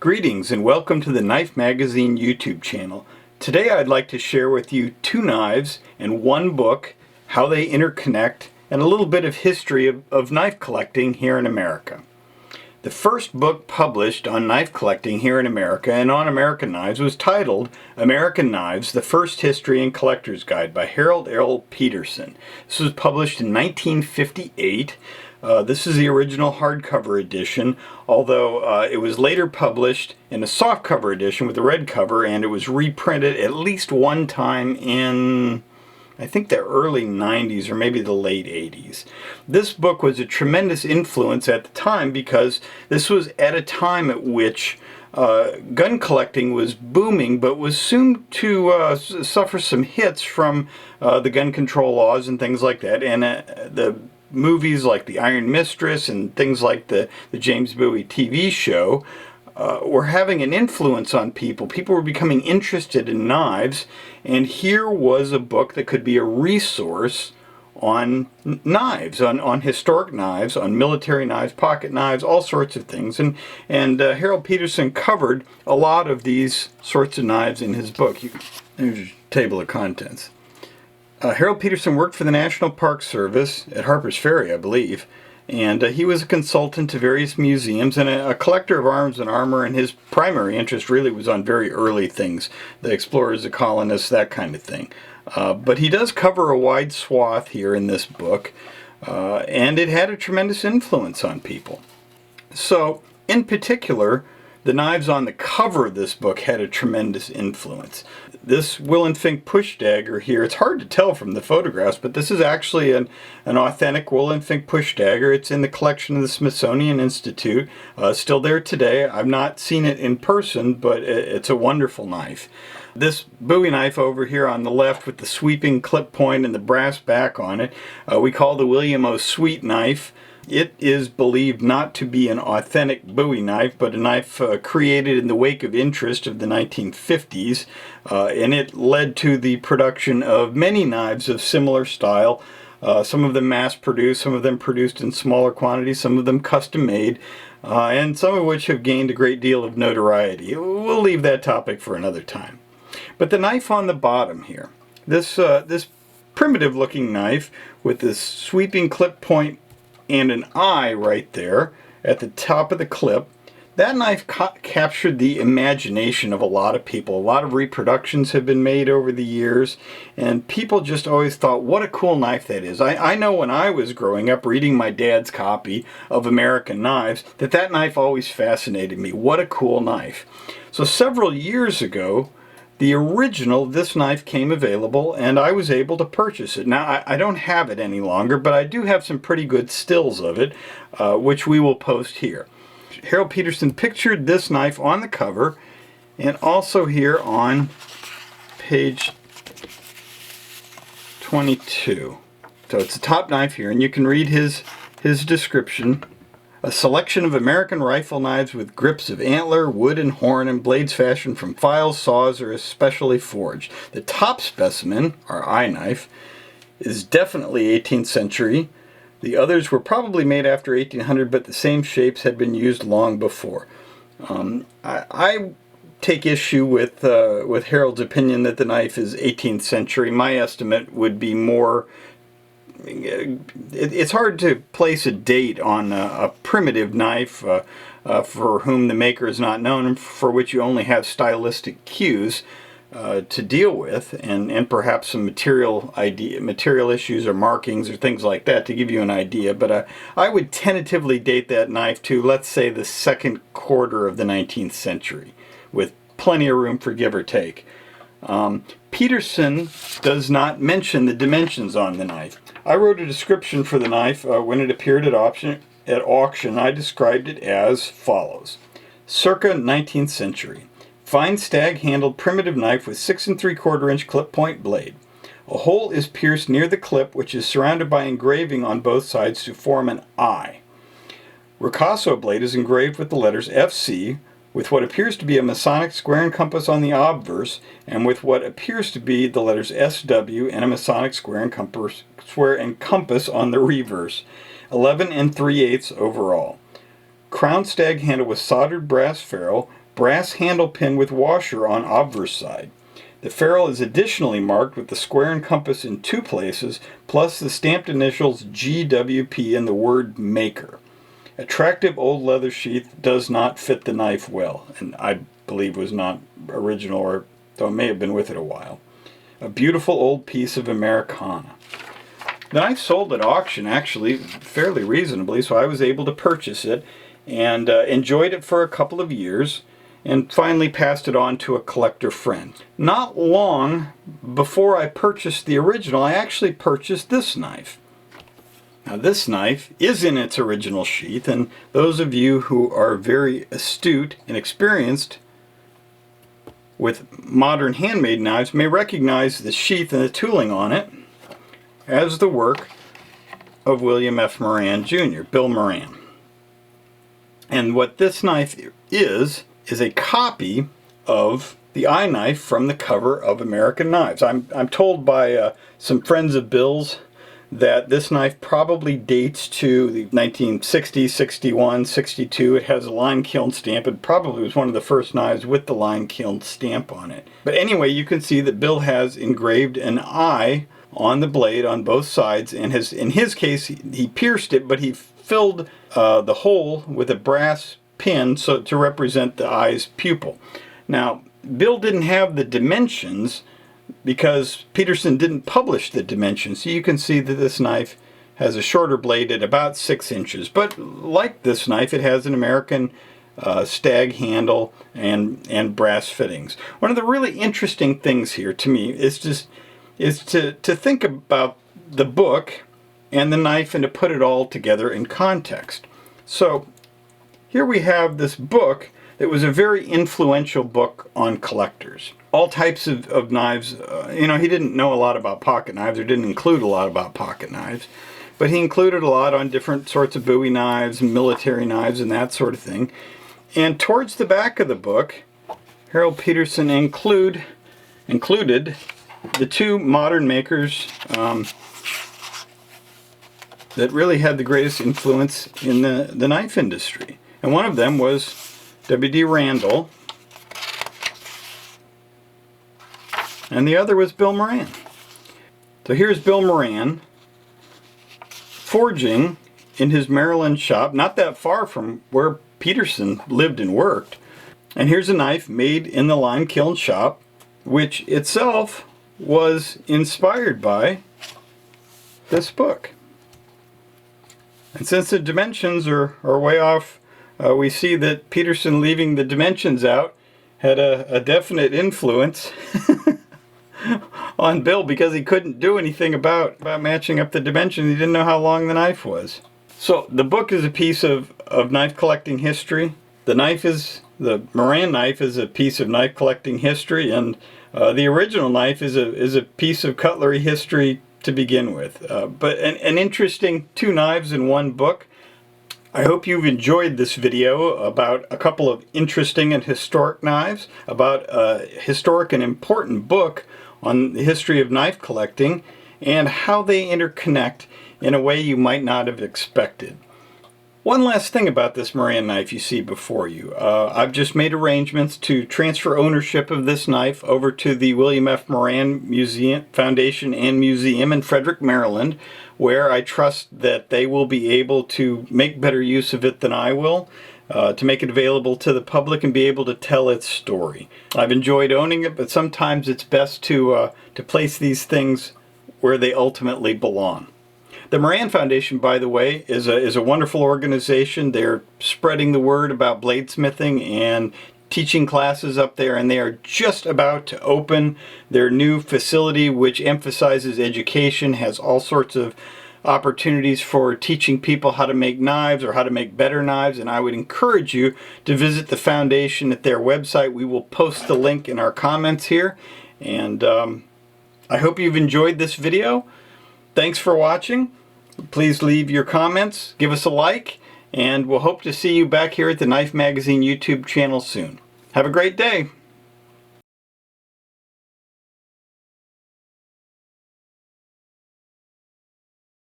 Greetings and welcome to the Knife Magazine YouTube channel. Today I'd like to share with you two knives and one book, how they interconnect, and a little bit of history of knife collecting here in America. The first book published on knife collecting here in America and on American knives was titled American Knives, The First History and Collector's Guide by Harold L. Peterson. This was published in 1958. This is the original hardcover edition, although it was later published in a softcover edition with a red cover, and it was reprinted at least one time in, I think, the early 90s or maybe the late 80s. This book was a tremendous influence at the time because this was at a time at which gun collecting was booming, but was soon to suffer some hits from the gun control laws and things like that, and the movies like The Iron Mistress and things like the James Bowie TV show were having an influence on people. People were becoming interested in knives, and here was a book that could be a resource on knives, on historic knives, on military knives, pocket knives, all sorts of things. And Harold Peterson covered a lot of these sorts of knives in his book. There's your table of contents. Harold Peterson worked for the National Park Service at Harper's Ferry, I believe, and he was a consultant to various museums and a collector of arms and armor, and his primary interest really was on very early things, the explorers, the colonists, that kind of thing. But he does cover a wide swath here in this book, and it had a tremendous influence on people. So, in particular, the knives on the cover of this book had a tremendous influence. This Will & Fink push dagger here, it's hard to tell from the photographs, but this is actually an authentic Will & Fink push dagger. It's in the collection of the Smithsonian Institute, still there today. I've not seen it in person, but it's a wonderful knife. This Bowie knife over here on the left with the sweeping clip point and the brass back on it, we call the William O. Sweet knife. It is believed not to be an authentic Bowie knife, but a knife created in the wake of interest of the 1950s, and it led to the production of many knives of similar style, some of them mass-produced, some of them produced in smaller quantities, some of them custom-made, and some of which have gained a great deal of notoriety. We'll leave that topic for another time. But the knife on the bottom here, this primitive-looking knife with this sweeping clip point and an eye right there at the top of the clip, that knife captured the imagination of a lot of people. A lot of reproductions have been made over the years, and people just always thought, what a cool knife that is. I know when I was growing up reading my dad's copy of American Knives, that knife always fascinated me. What a cool knife. So several years ago, the original of this knife came available, and I was able to purchase it. Now, I don't have it any longer, but I do have some pretty good stills of it, which we will post here. Harold Peterson pictured this knife on the cover, and also here on page 22. So it's a top knife here, and you can read his description. A selection of American rifle knives with grips of antler, wood, and horn, and blades fashioned from files, saws, or especially forged. The top specimen, our eye knife, is definitely 18th century. The others were probably made after 1800, but the same shapes had been used long before. I take issue with Harold's opinion that the knife is 18th century. My estimate would be more. It's hard to place a date on a primitive knife for whom the maker is not known and for which you only have stylistic cues to deal with, and perhaps some material issues or markings or things like that to give you an idea. But I would tentatively date that knife to, let's say, the second quarter of the 19th century, with plenty of room for give or take. Peterson does not mention the dimensions on the knife. I wrote a description for the knife when it appeared at auction. I described it as follows. Circa 19th century. Fine stag-handled primitive knife with 6 3/4 inch clip point blade. A hole is pierced near the clip, which is surrounded by engraving on both sides to form an eye. Ricasso blade is engraved with the letters FC, with what appears to be a Masonic square and compass on the obverse, and with what appears to be the letters SW and a Masonic square and compass on the reverse. 11 3/8 overall. Crown stag handle with soldered brass ferrule, brass handle pin with washer on obverse side. The ferrule is additionally marked with the square and compass in 2 places, plus the stamped initials GWP and the word maker. Attractive old leather sheath does not fit the knife well, and I believe was not original, or though it may have been with it a while. A beautiful old piece of Americana. The knife sold at auction actually fairly reasonably, so I was able to purchase it and enjoyed it for a couple of years, and finally passed it on to a collector friend. Not long before I purchased the original, I actually purchased this knife. Now this knife is in its original sheath, and those of you who are very astute and experienced with modern handmade knives may recognize the sheath and the tooling on it as the work of William F. Moran Jr., Bill Moran. And what this knife is a copy of the eye knife from the cover of American Knives. I'm told by some friends of Bill's that this knife probably dates to the 1960, 61, 62. It has a line kiln stamp. It probably was one of the first knives with the line kiln stamp on it. But anyway, you can see that Bill has engraved an eye on the blade on both sides, and in his case he pierced it, but he filled the hole with a brass pin so to represent the eye's pupil. Now Bill didn't have the dimensions because Peterson didn't publish the dimensions, so you can see that this knife has a shorter blade at about 6 inches, but like this knife it has an American stag handle and brass fittings. One of the really interesting things here to me is to think about the book and the knife and to put it all together in context. So here we have this book that was a very influential book on collectors. All types of knives. He didn't know a lot about pocket knives, or didn't include a lot about pocket knives, but he included a lot on different sorts of Bowie knives and military knives and that sort of thing. And towards the back of the book, Harold Peterson included the 2 modern makers that really had the greatest influence in the knife industry. And one of them was W.D. Randall, and the other was Bill Moran. So here's Bill Moran forging in his Maryland shop, not that far from where Peterson lived and worked. And here's a knife made in the lime kiln shop, which itself was inspired by this book. And since the dimensions are way off, we see that Peterson leaving the dimensions out had a definite influence on Bill, because he couldn't do anything about matching up the dimensions. He didn't know how long the knife was. So the book is a piece of knife collecting history. The Moran knife is a piece of knife collecting history, and the original knife is a piece of cutlery history to begin with. But an interesting 2 knives in one book. I hope you've enjoyed this video about a couple of interesting and historic knives, about a historic and important book on the history of knife collecting and how they interconnect in a way you might not have expected. One last thing about this Moran knife you see before you. I've just made arrangements to transfer ownership of this knife over to the William F. Moran Museum, Foundation and Museum in Frederick, Maryland, where I trust that they will be able to make better use of it than I will, to make it available to the public and be able to tell its story. I've enjoyed owning it, but sometimes it's best to place these things where they ultimately belong. The Moran Foundation, by the way, is a wonderful organization. They're spreading the word about bladesmithing and teaching classes up there, and they are just about to open their new facility, which emphasizes education, has all sorts of opportunities for teaching people how to make knives or how to make better knives, and I would encourage you to visit the foundation at their website. We will post the link in our comments here, and I hope you've enjoyed this video. Thanks for watching. Please leave your comments, give us a like, and we'll hope to see you back here at the Knife Magazine YouTube channel soon. Have a great day.